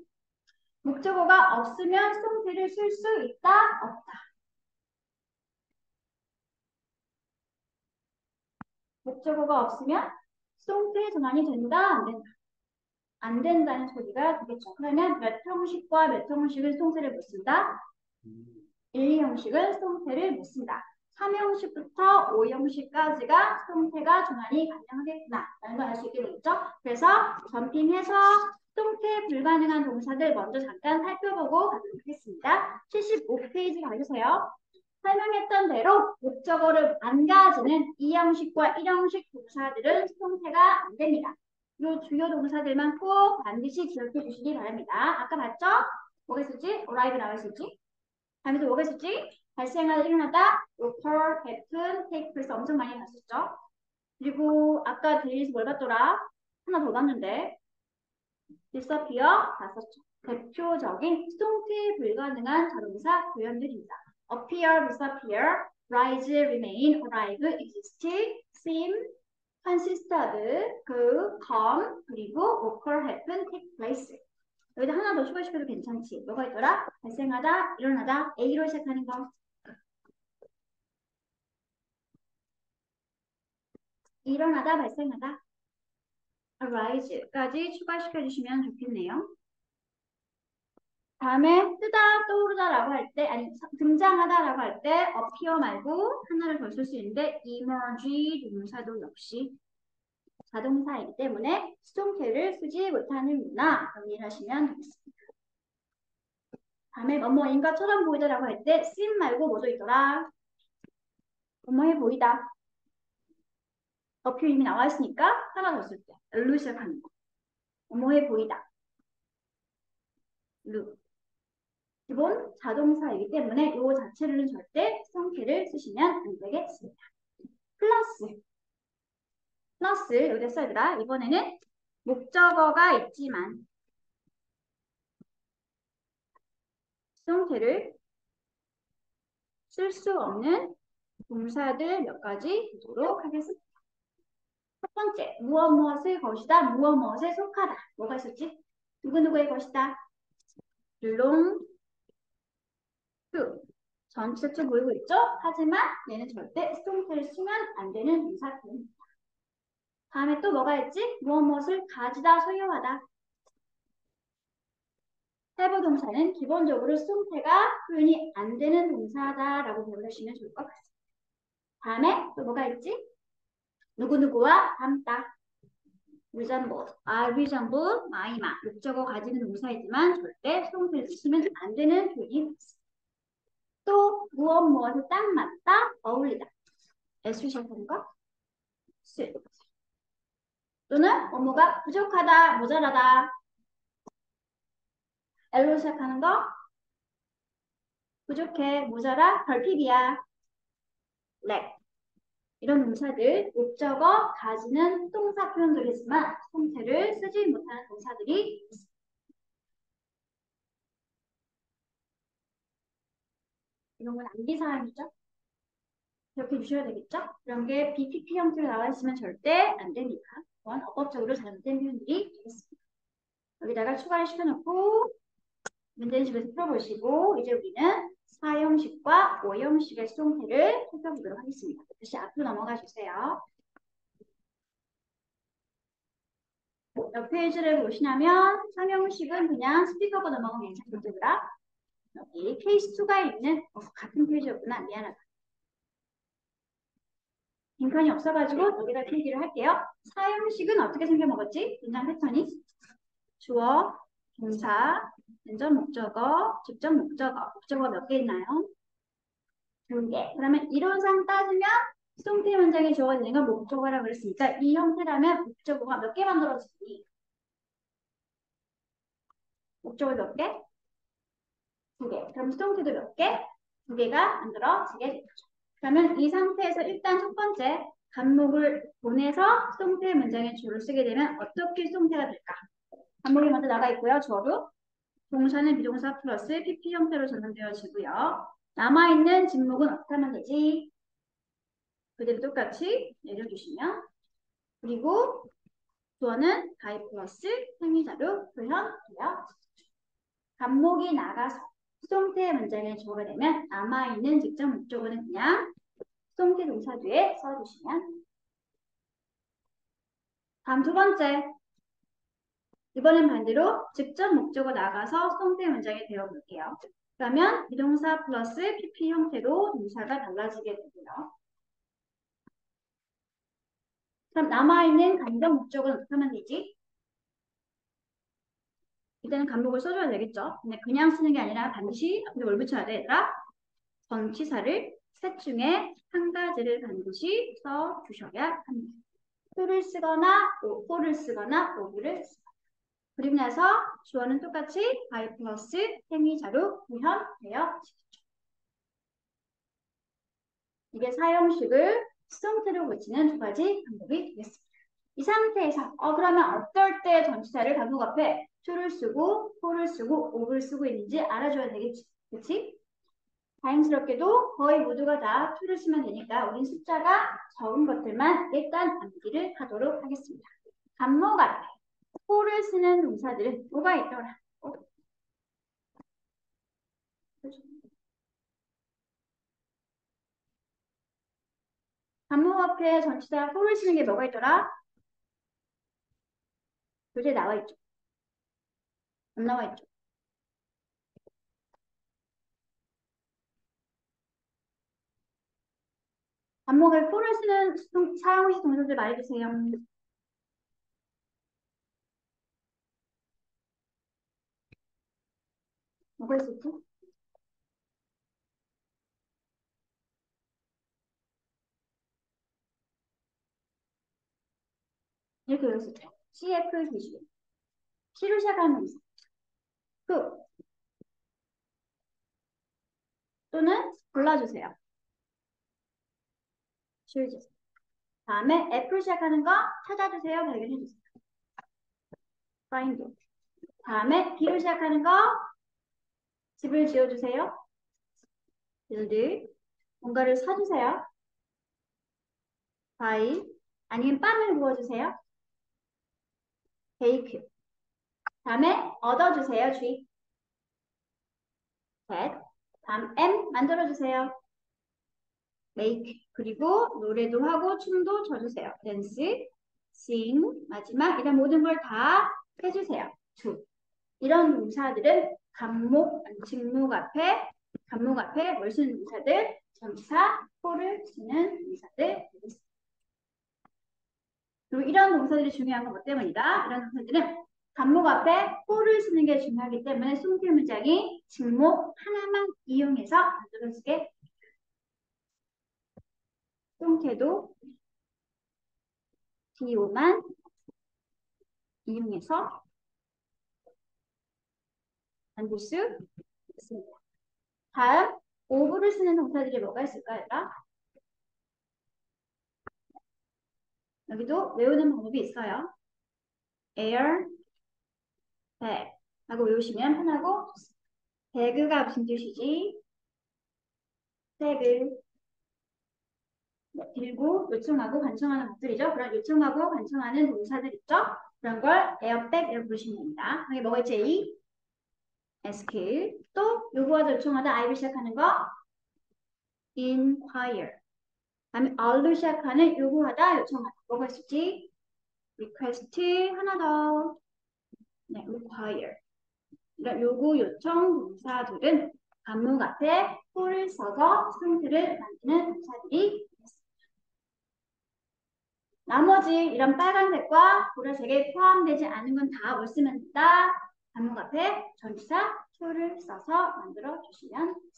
S1: 목적어가 없으면 수동태를 쓸 수 있다, 없다. 목적어가 없으면 수동태 전환이 된다, 안 된다. 안 된다는 소리가 되겠죠. 그러면 몇 형식과 몇 형식은 수동태를 못 쓴다? 1, 2형식은 수동태를 못 쓴다. 3형식부터 5형식까지가 수동태가 전환이 가능하겠구나 라는 걸 알 수 있게 되겠죠. 그래서 점핑해서 수동태 불가능한 동사들 먼저 잠깐 살펴보고 가도록 하겠습니다. 75페이지 가주세요. 설명했던 대로 목적어를 안 가지는 2형식과 1형식 동사들은 수동태가 안 됩니다. 이 주요 동사들만 꼭 반드시 기억해 주시기 바랍니다. 아까 봤죠? 뭐가 있었지? arrive 나와 있었지? 다음에도 뭐가 있었지? 발생하다, 일어나다, occur, happen, take place 엄청 많이 봤었죠? 그리고 아까 데일리에서 뭘 봤더라? 하나 더 봤는데 disappear 봤었죠. 대표적인 수동태 불가능한 자동사 표현들입니다. appear, disappear, rise, remain, arrive, exist, seem, consist of, go, come, 그리고 occur, happen, take place. 여기다 하나 더 추가시켜도 괜찮지. 뭐가 있더라? 발생하다, 일어나다, A로 시작하는 거. 일어나다, 발생하다. arise까지 추가시켜주시면 좋겠네요. 다음에 뜨다, 떠오르다라고 할 때, 아니 등장하다라고 할 때 appear 말고 하나를 더 쓸 수 있는데 emerge 동사도 역시 자동사이기 때문에 수동태를 쓰지 못하는구나 정리를 하시면 되겠습니다. 다음에 뭐뭐인가처럼 보이다라고 할 때 seem 말고 뭐도 있더라? 뭐뭐해 보이다. appear 이미 나와 있으니까 하나 더 쓸 때 로 시작하는 거. 뭐뭐해 보이다. 루. 기본 자동사이기 때문에 이 자체로는 절대 수동태를 쓰시면 안 되겠습니다. 플러스 여기다 써야 되라. 이번에는 목적어가 있지만 수동태를 쓸 수 없는 동사들 몇 가지 보도록 하겠습니다. 첫 번째, 무엇 무엇의 것이다, 무엇 무엇에 속하다. 뭐가 있었지? 누구누구의 것이다. belong to. 전체적 보이고 있죠? 하지만 얘는 절대 수동태를 쓰면 안 되는 동사입니다. 다음에 또 뭐가 있지? 무엇 무엇을 가지다, 소유하다. have 동사는 기본적으로 수동태가 표현이 안 되는 동사다라고 배우시면 좋을 것 같습니다. 다음에 또 뭐가 있지? 누구누구와 닮다. resemble, resemble, my만. 목적어 가지는 동사이지만 절대 수동태를 쓰시면 안 되는 표현이 있습니다. 또 무엇 무엇에 딱 맞다, 어울리다. S 시작하는 거? 스. 또는 뭐뭐가 부족하다, 모자라다. L로 시작하는 거? 부족해, 모자라, 결핍이야. lack. 이런 동사들, 목적어 가지는 동사 표현들이지만 수동태를 쓰지 못하는 동사들이 있습니다. 이런 건 암기사항이죠. 기억해 주셔야 되겠죠? 이런 게 BPP 형태로 나와 있으면 절대 안 됩니다. 그건 어법적으로 잘못된 표현들이 되겠습니다. 여기다가 추가를 시켜놓고 문제는 집에서 풀어보시고 이제 우리는 4형식과 5형식의 수동태를 살펴보도록 하겠습니다. 다시 앞으로 넘어가 주세요. 옆 페이지를 보시냐면 3형식은 그냥 스피커가 넘어가면 괜찮겠더라. 여기 케이스 2가 있는 같은 페이지였구나. 미안하다. 빈칸이 없어가지고 여기다 필기를 할게요. 사형식은 어떻게 생겨먹었지? 문장 패턴이 주어, 동사, 간접 목적어, 직접 목적어. 목적어 몇 개 있나요? 2개. 그러면 이론상 따지면 수동태 문장에 주어가 되는 건 목적어라고 그랬으니까 이 형태라면 목적어가 몇 개 만들어지니? 목적어 몇 개? 2개. 그럼 수동태도 몇 개? 2개가 만들어지게 되죠. 그러면 이 상태에서 일단 첫 번째 간목을 보내서 수동태 문장에 주어를 쓰게 되면 어떻게 수동태가 될까? 간목이 먼저 나가 있고요. 주어로. 동사는 비동사 플러스 PP 형태로 전환되어지고요. 남아있는 진목은 어떻게 하면 되지? 그대로 똑같이 내려주시면 그리고 주어는 가이 플러스 행위자로 표현되어 간목이 나가서 수동태 문장에 주어가 되면 남아있는 직접 목적어는 그냥 수동태 동사 뒤에 써주시면 다음 두 번째 이번엔 반대로 직접 목적어 나가서 수동태 문장에 배워볼게요. 그러면 비동사 플러스 PP 형태로 동사가 달라지게 되고요. 그럼 남아있는 간접 목적어는 어떻게 하면 되지? 일단은 간목을 써줘야 되겠죠. 근데 그냥 쓰는 게 아니라 반드시 앞에 뭘 붙여야 돼, 얘들아? 전치사를 셋 중에 한 가지를 반드시 써주셔야 합니다. to를 쓰거나, for를 쓰거나, of를 쓰거나. 그리고 나서 주어는 똑같이 by 플러스 행위자로 구현되어 있죠. 이게 사형식을 수동태로 고치는 두 가지 방법이 되겠습니다. 이 상태에서 그러면 어떨 때 전치사를 단목 앞에 to를 쓰고 for를 쓰고 of를 쓰고 있는지 알아줘야 되겠지. 그렇지? 다행스럽게도 거의 모두가 다 to를 쓰면 되니까 우린 숫자가 적은 것들만 일단 암기를 하도록 하겠습니다. 단목 앞에 for를 쓰는 동사들은 뭐가 있더라? 단목 앞에 전치사 for를 쓰는 게 뭐가 있더라? 교재에 나와 있죠. 안 나와 있죠. 반목에 for를 쓰는 사용시 동사들 말해주세요. 뭐가 있었지? 이렇게 외웠었죠. CF 기준. C로 시작하는 동사. 그 또는 골라주세요. choose. 다음에 F로 시작하는 거 찾아주세요. 발견해주세요. find. 다음에 B로 시작하는 거 집을 지어주세요. build. 뭔가를 사주세요. buy. 아니면 빵을 구워주세요. bake. 다음에 얻어주세요. G. get. 다음 M 만들어주세요. make. 그리고 노래도 하고 춤도 춰주세요. dance, sing. 마지막 이런 모든 걸 다 해주세요. do. 이런 동사들은 간목 앞에 뭘 쓰는 동사들? 전치사 for를 쓰는 동사들. 그리고 이런 동사들이 중요한 건 뭐 때문이다? 이런 동사들은 간목 앞에 for를 쓰는 게 중요하기 때문에 수동태 문장이 직목 하나만 이용해서 만들어지게 수동태도 do만 이용해서 만들 수 있습니다. 다음 of를 쓰는 동사들이 뭐가 있을까요? 여기도 외우는 방법이 있어요. air, bag 하고 외우시면 편하고 좋습니다. bag가 무슨 뜻이지? 백을 들고 요청하고 간청하는 것들이죠. 그런 요청하고 간청하는 동사들 있죠. 그런 걸 에어백이라고 부르시면 됩니다. 여기 뭐가 있지? A, ask. 또 요구하다 요청하다 I로 시작하는 거 inquire. 다음에 R로 시작하는 요구하다 요청하다 뭐가 있을지? request. 하나 더. 네, require. 이런 요구 요청 동사들은 간목 앞에 for를 써서 수동태를 만드는 동사들이 나머지 이런 빨간색과 보라색에 포함되지 않은 건 다 뭘 쓰면 된다? 간목 앞에 전치사 to를 써서 만들어 주시면 됩니다.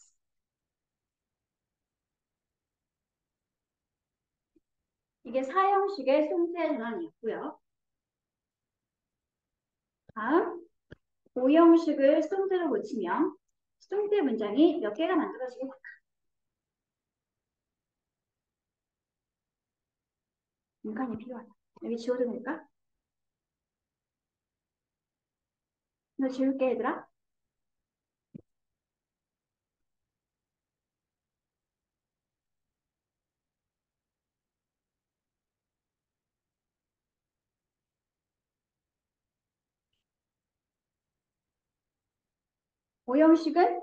S1: 이게 사형식의 수동태 전환이었고요. 다음 오형식을 수동태로 고치면 수동태 문장이 몇 개가 만들어지게 될까? 문간이 필요하다. 여기 지워도 될까? 너 지울게 얘들아. 오형식은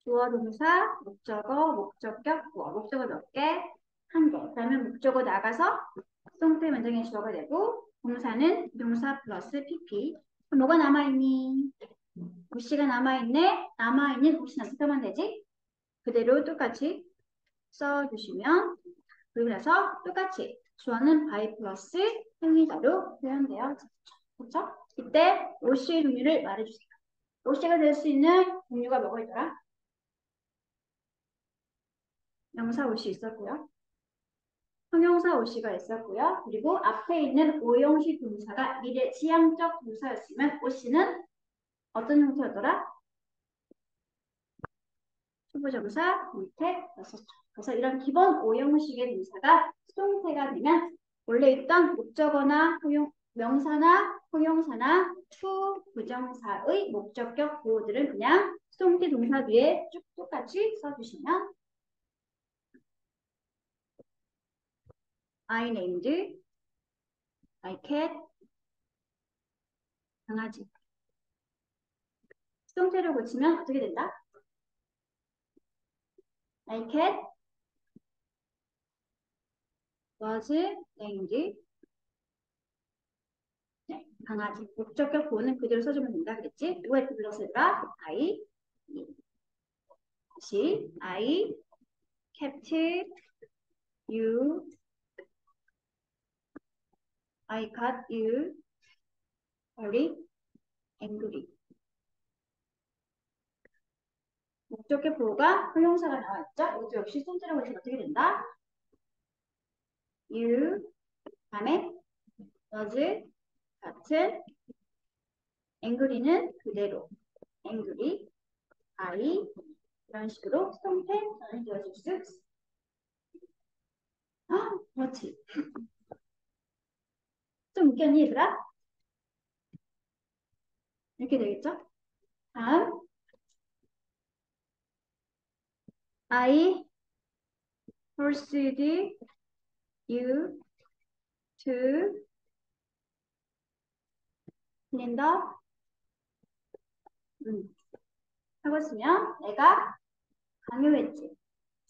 S1: 주어 동사, 목적어, 목적격, 부어. 목적어 몇 개? 한 개. 그러면 목적어 나가서 수동태 문장의 주어가 되고 동사는 동사 플러스 PP. 그럼 뭐가 남아있니? 도시가 남아있네. 남아있는 도시 나타나면 되지? 그대로 똑같이 써주시면 그리고 나서 똑같이 주어는 by 플러스 행위자로 표현되어 있죠. 그렇죠? 이때 오씨의 종류를 말해주세요. 오씨가 될 수 있는 종류가 뭐가 있더라? 명사 오씨 있었고요. 형용사 오시가 있었고요. 그리고 앞에 있는 오형식 동사가 미래 지향적 동사였으면 오시는 어떤 형태였더라? 초보정사, 밑에 6쪽. 그래서 이런 기본 오형식의 동사가 수동태가 되면 원래 있던 목적어나 명사나 형용사나 to 부정사의 목적격 보호들은 그냥 수동태 동사 뒤에 쭉 똑같이 써주시면 I named my cat 강아지. 수동태를 고치면 어떻게 된다? My cat was named. 네, 강아지. 목적격 보호는 그대로 써주면 된다 그랬지? 누가 불렀을까? I. 다시 I kept you. I got you very angry. 목적격 보호가 형용사가 나와있죠? 이것도 역시 손자라고 해서 어떻게 된다? You 다음에 was 같은 angry는 그대로 angry I 이런 식으로 수동태 전환되어질 수 있습니다. 그렇지. 좀 웃겼니 얘들아? 이렇게 되겠죠? 다음 I pursued you to clean the room. 하고 있으면 내가 강요했지.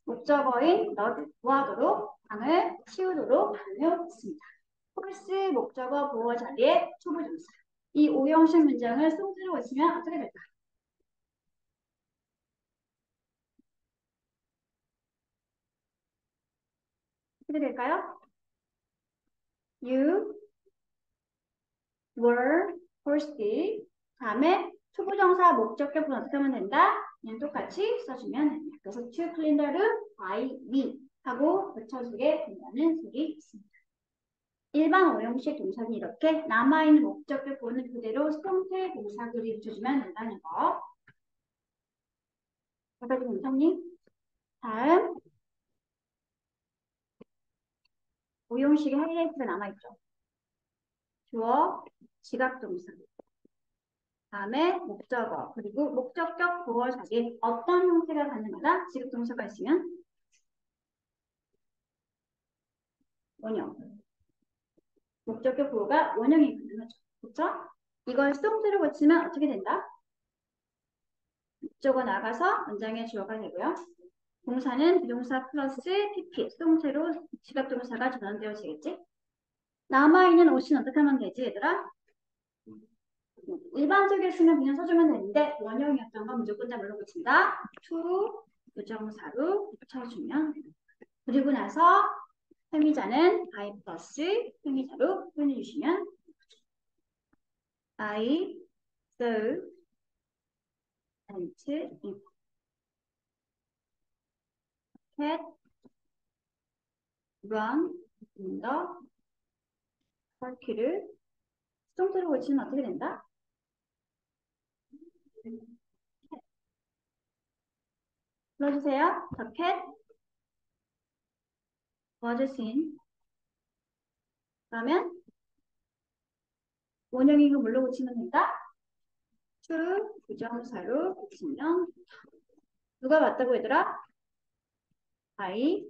S1: 목적어인 너를 구하도록 방을 치우도록 강요했습니다. 폴스 목적어 보호 자리에 초보정사. 이 오형식 문장을 수동태로 고치면 어떻게 될까? 어떻게 될까요? You were thirsty. 다음에 초보정사 목적격 부분 어떻게 하면 된다? 그냥 똑같이 써주면 됩니다. 그래서 to clean the room by me 하고 붙여주게 된다는 소리 있습니다. 일반 오형식 동사는 이렇게 남아있는 목적격 부분을 그대로 수동태 동사글이 붙여주면 된다는 거. 여기까지 괜찮니? 다음 오형식의 하이라이트가 남아있죠. 주어, 지각동사. 다음에 목적어, 그리고 목적격 보어 자기 어떤 형태가 가능하다? 지급동사가 있으면 원형. 목적격 보어가 원형이 가능하죠. 그렇죠? 이걸 수동태로 고치면 어떻게 된다? 목적어 나가서 문장의 주어가 되고요. 동사는 비동사 플러스 PP, 수동태로 지각동사가 전환되어지겠지? 남아있는 옷은 어떻게 하면 되지, 얘들아? 일반적이었으면 그냥 써주면 되는데 원형이었던 건 무조건 다 물로 고친다. to 부정사로 붙여주면 그리고 나서 회미자는 I 플러스 회미자로 표현해주시면 I saw and cat run in the park를 수동태로 고치면 어떻게 된다? 불러주세요. The cat was seen. 그러면 원형인 거 뭘로 고치면 된다? to 부정사로 고치면 누가 맞다고 얘들아? I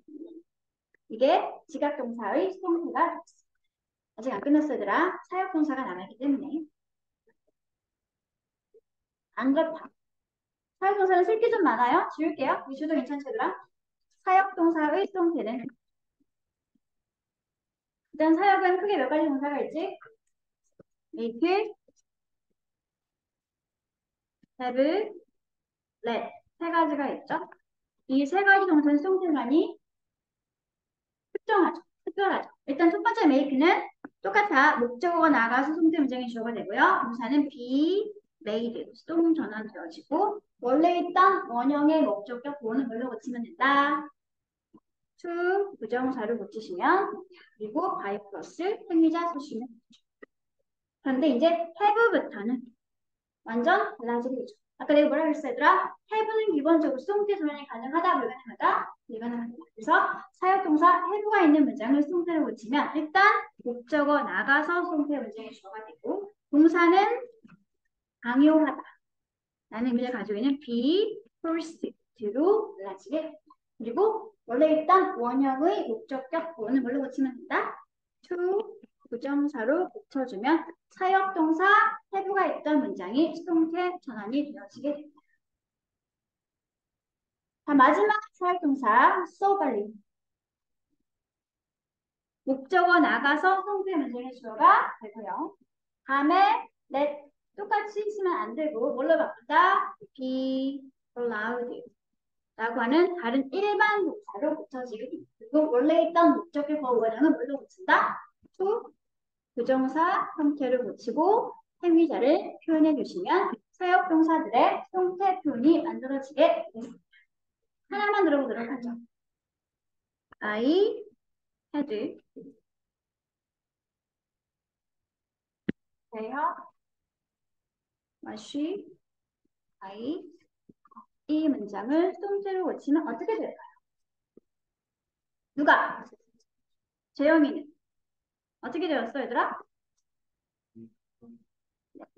S1: 이게 지각동사의 수동태가 됐어. 아직 안 끝났어 얘들아. 사역동사가 남아있기 때문에 안 그렇다. 사역동사는 쓸 게 좀 많아요. 지울게요. 위주도 괜찮지 얘들아? 사역동사의 수동태는 일단 사역은 크게 몇 가지 동사가 있지? make, have, let 세 가지가 있죠. 이 세 가지 동사는 수동태만이 특정하죠. 특별하죠. 일단 첫 번째 make는 똑같아. 목적어가 나가서 수동태 문장이 주어가 되고요. 동사는 be made 수동 전환되어지고 원래 있던 원형의 목적격 보호는 뭘로 고치면 된다. to 부정사를 붙이시면 그리고 by 플러스 행위자 쓰시면 되죠. 그런데 이제 have부터는 완전 달라지게 되죠. 아까 내가 뭐라 그랬어 얘들아? have는 기본적으로 수동태 전환이 가능하다 불가능하다? 불가능하다. 그래서 사역동사 have가 있는 문장을 수동태로 붙이면 일단 목적어 나가서 수동태 문장이 주어가 되고 동사는 강요하다 라는 의미를 가지고 있는 be forced로 달라지게 됩니다. 그리고 원래 일단 원형의 목적격 보호는 뭘로 고치면 된다? to 부정사로 붙여주면 사역동사 have가 있던 문장이 수동태 전환이 되어지게 됩니다. 자, 마지막 사역동사 soberly. 목적어 나가서 수동태 문장의 주어가 되고요. 다음에 let 똑같이 쓰면 안 되고 뭘로 바꾼다? be allowed 라고 하는 다른 일반 동사로 붙여지게 됩니다. 그리고 원래 있던 목적의 원형은 뭘로 붙인다? to 부정사 형태를 붙이고 행위자를 표현해 주시면 사역동사들의 형태 표현이 만들어지게 됩니다. 하나만 들어보도록 하죠. I had 대여 마시 I 이 문장을 수동태로 고치면 어떻게 될까요? 누가? 재영이는 어떻게 되었어 얘들아?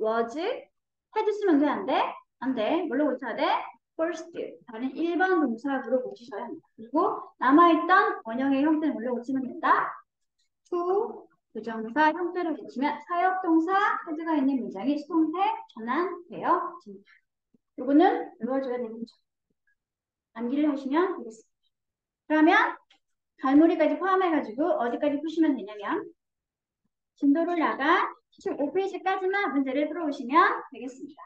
S1: was had 쓰면 돼? 안 돼? 안 돼. 뭘로 고쳐야 돼? first 다른 일반 동사로 고치셔야 합니다. 그리고 남아있던 원형의 형태는 뭘로 고치면 된다? to 부정사 형태로 고치면 사역동사 had가 있는 문장이 수동태 전환되어집니다. 요거는 외워줘야 되겠죠. 암기를 하시면 되겠습니다. 그러면 갈무리까지 포함해가지고 어디까지 푸시면 되냐면 진도를 나가 15페이지까지만 문제를 풀어오시면 되겠습니다.